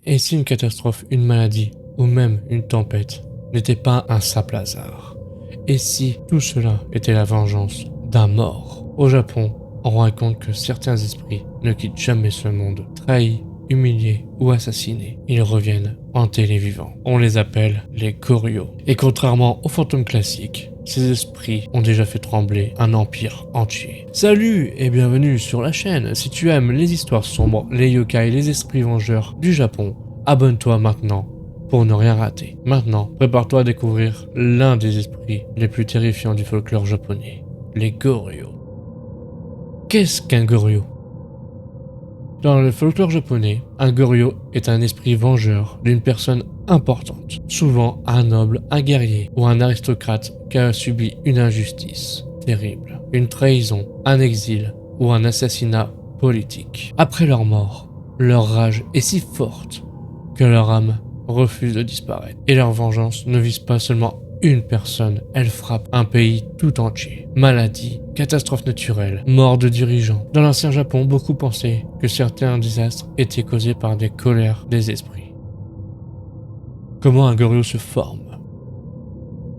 Et si une catastrophe, une maladie ou même une tempête n'était pas un simple hasard? Et si tout cela était la vengeance d'un mort? Au Japon, on raconte que certains esprits ne quittent jamais ce monde. Trahis, humiliés ou assassinés, ils reviennent hanter les vivants. On les appelle les Goryo. Et contrairement aux fantômes classiques, ces esprits ont déjà fait trembler un empire entier. Salut et bienvenue sur la chaîne. Si tu aimes les histoires sombres, les yokai, les esprits vengeurs du Japon, abonne-toi maintenant pour ne rien rater. Maintenant, prépare-toi à découvrir l'un des esprits les plus terrifiants du folklore japonais, les Goryo. Qu'est-ce qu'un Goryo? Dans le folklore japonais, un Goryo est un esprit vengeur d'une personne importante, souvent un noble, un guerrier ou un aristocrate qui a subi une injustice terrible, une trahison, un exil ou un assassinat politique. Après leur mort, leur rage est si forte que leur âme refuse de disparaître. Et leur vengeance ne vise pas seulement une personne, elle frappe un pays tout entier. Maladie, catastrophes naturelles, mort de dirigeants. Dans l'ancien Japon, beaucoup pensaient que certains désastres étaient causés par des colères des esprits. Comment un Goryo se forme?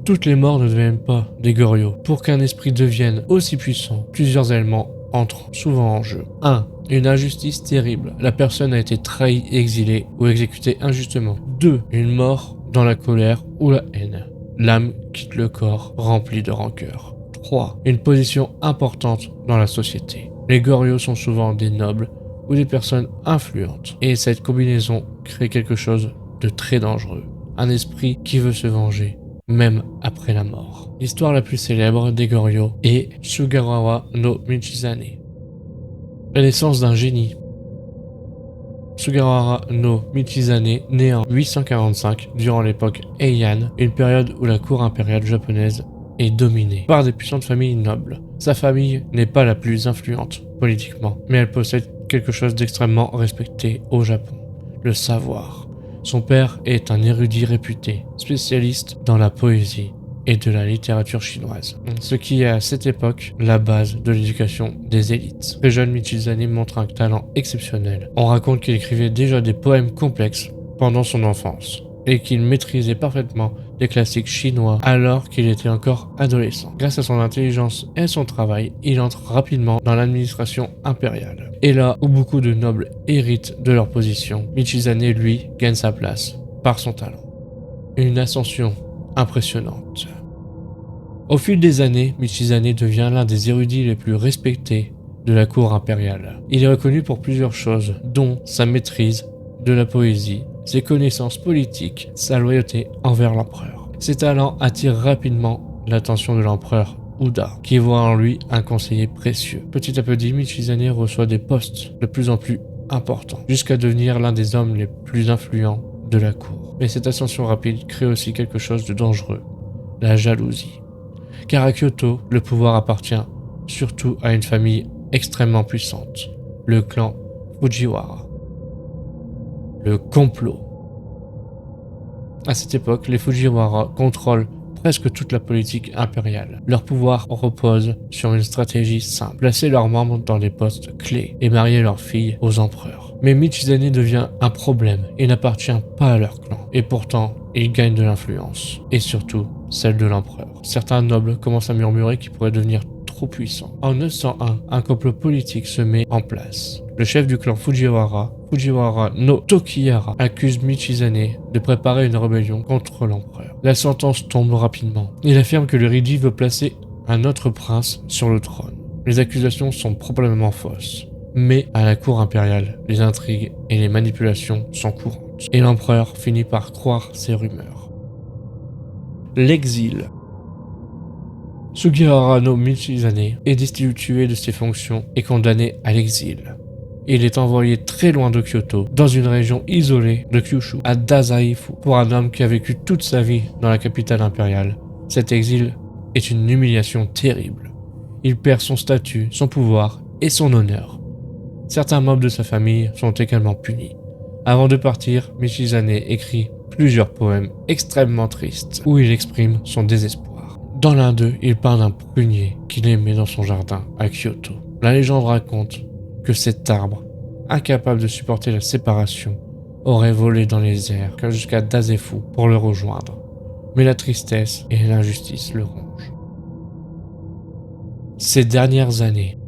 Toutes les morts ne deviennent pas des Goryo. Pour qu'un esprit devienne aussi puissant, plusieurs éléments entrent souvent en jeu. 1. Une injustice terrible. La personne a été trahie, exilée ou exécutée injustement. 2. Une mort dans la colère ou la haine. L'âme quitte le corps rempli de rancœur. 3. Une position importante dans la société. Les Goryo sont souvent des nobles ou des personnes influentes. Et cette combinaison crée quelque chose de très dangereux. Un esprit qui veut se venger, même après la mort. L'histoire la plus célèbre des Goryo est Sugawara no Michizane. La naissance d'un génie. Sugawara no Michizane naît en 845 durant l'époque Heian, une période où la cour impériale japonaise est dominée par des puissantes familles nobles. Sa famille n'est pas la plus influente politiquement, mais elle possède quelque chose d'extrêmement respecté au Japon, le savoir. Son père est un érudit réputé, spécialiste dans la poésie et de la littérature chinoise, ce qui est à cette époque la base de l'éducation des élites. Le jeune Michizane montre un talent exceptionnel. On raconte qu'il écrivait déjà des poèmes complexes pendant son enfance et qu'il maîtrisait parfaitement les classiques chinois alors qu'il était encore adolescent. Grâce à son intelligence et son travail, il entre rapidement dans l'administration impériale. Et là où beaucoup de nobles héritent de leur position, Michizane, lui, gagne sa place par son talent. Une ascension impressionnante. Au fil des années, Michizane devient l'un des érudits les plus respectés de la cour impériale. Il est reconnu pour plusieurs choses, dont sa maîtrise de la poésie, ses connaissances politiques, sa loyauté envers l'empereur. Ses talents attirent rapidement l'attention de l'empereur Oda, qui voit en lui un conseiller précieux. Petit à petit, Michizane reçoit des postes de plus en plus importants, jusqu'à devenir l'un des hommes les plus influents de la cour. Mais cette ascension rapide crée aussi quelque chose de dangereux, la jalousie. Car à Kyoto, le pouvoir appartient surtout à une famille extrêmement puissante, le clan Fujiwara. Le complot. À cette époque, les Fujiwara contrôlent presque toute la politique impériale. Leur pouvoir repose sur une stratégie simple, placer leurs membres dans des postes clés et marier leurs filles aux empereurs. Mais Michizane devient un problème et n'appartient pas à leur clan. Et pourtant, il gagne de l'influence, et surtout celle de l'empereur. Certains nobles commencent à murmurer qu'il pourrait devenir trop puissant. En 901, un complot politique se met en place. Le chef du clan Fujiwara, Fujiwara no Tokihara, accuse Michizane de préparer une rébellion contre l'empereur. La sentence tombe rapidement. Il affirme que le Riji veut placer un autre prince sur le trône. Les accusations sont probablement fausses. Mais à la cour impériale, les intrigues et les manipulations sont courantes. Et l'empereur finit par croire ces rumeurs. L'exil. Sugawara no Michizane est destitué de ses fonctions et condamné à l'exil. Il est envoyé très loin de Kyoto, dans une région isolée de Kyushu, à Dazaifu. Pour un homme qui a vécu toute sa vie dans la capitale impériale, cet exil est une humiliation terrible. Il perd son statut, son pouvoir et son honneur. Certains membres de sa famille sont également punis. Avant de partir, Michizane écrit plusieurs poèmes extrêmement tristes où il exprime son désespoir. Dans l'un d'eux, il parle d'un prunier qu'il aimait dans son jardin à Kyoto. La légende raconte que cet arbre, incapable de supporter la séparation, auraient volé dans les airs jusqu'à Dasefu pour le rejoindre. Mais la tristesse et l'injustice le rongent. Ces dernières années,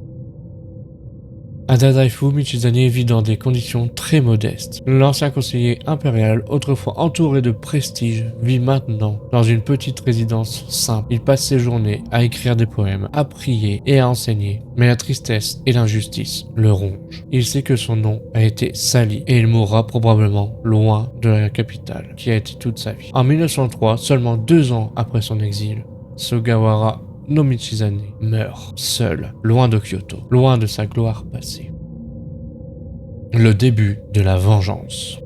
à Dasefu, Michizane vit dans des conditions très modestes. L'ancien conseiller impérial, autrefois entouré de prestige, vit maintenant dans une petite résidence simple. Il passe ses journées à écrire des poèmes, à prier et à enseigner. Mais la tristesse et l'injustice le rongent. Il sait que son nom a été sali et il mourra probablement loin de la capitale, qui a été toute sa vie. En 1903, seulement 2 ans après son exil, Sugawara no Michizane meurt, seul, loin de Kyoto, loin de sa gloire passée. Le début de la vengeance.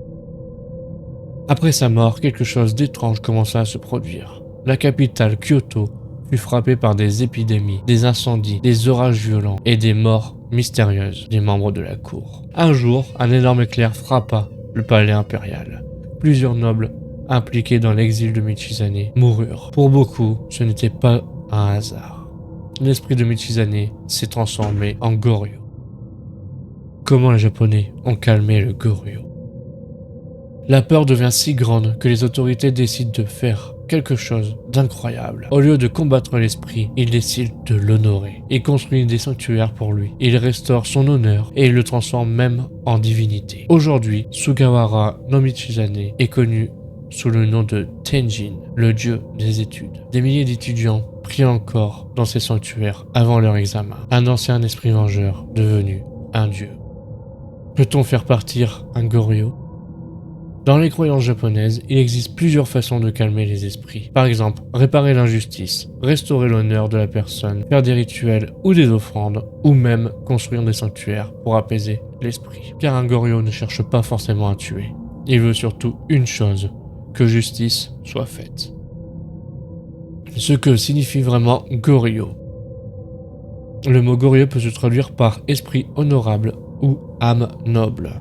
Après sa mort, quelque chose d'étrange commença à se produire. La capitale, Kyoto, fut frappée par des épidémies, des incendies, des orages violents et des morts mystérieuses des membres de la cour. Un jour, un énorme éclair frappa le palais impérial. Plusieurs nobles impliqués dans l'exil de Michizane moururent. Pour beaucoup, ce n'était pas un hasard. L'esprit de Michizane s'est transformé en Goryo. Comment les Japonais ont calmé le Goryo? La peur devient si grande que les autorités décident de faire quelque chose d'incroyable. Au lieu de combattre l'esprit, ils décident de l'honorer. Ils construisent des sanctuaires pour lui. Ils restaurent son honneur et ils le transforment même en divinité. Aujourd'hui, Sugawara no Michizane est connu sous le nom de Tenjin, le dieu des études. Des milliers d'étudiants prient encore dans ces sanctuaires avant leur examen. Un ancien esprit vengeur devenu un dieu. Peut-on faire partir un Goryo? Dans les croyances japonaises, il existe plusieurs façons de calmer les esprits. Par exemple, réparer l'injustice, restaurer l'honneur de la personne, faire des rituels ou des offrandes, ou même construire des sanctuaires pour apaiser l'esprit. Car un Goryo ne cherche pas forcément à tuer. Il veut surtout une chose, que justice soit faite. Ce que signifie vraiment Goryo. Le mot Goryo peut se traduire par esprit honorable ou âme noble.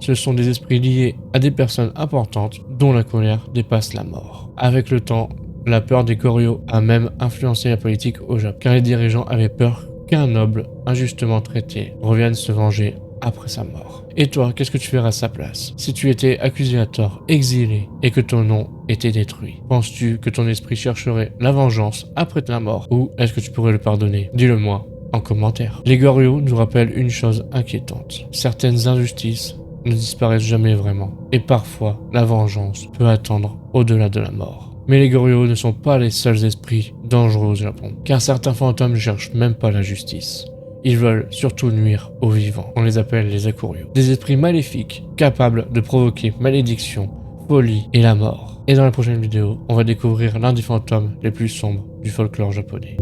Ce sont des esprits liés à des personnes importantes dont la colère dépasse la mort. Avec le temps, la peur des Goryo a même influencé la politique au Japon, car les dirigeants avaient peur qu'un noble injustement traité revienne se venger après sa mort. Et toi, qu'est-ce que tu ferais à sa place? Si tu étais accusé à tort, exilé, et que ton nom était détruit, penses-tu que ton esprit chercherait la vengeance après ta mort? Ou est-ce que tu pourrais le pardonner? Dis-le-moi en commentaire. Les Goryo nous rappellent une chose inquiétante. Certaines injustices ne disparaissent jamais vraiment, et parfois la vengeance peut attendre au-delà de la mort. Mais les Goryo ne sont pas les seuls esprits dangereux au Japon, car certains fantômes ne cherchent même pas la justice. Ils veulent surtout nuire aux vivants. On les appelle les Akuryo. Des esprits maléfiques, capables de provoquer malédiction, folie et la mort. Et dans la prochaine vidéo, on va découvrir l'un des fantômes les plus sombres du folklore japonais.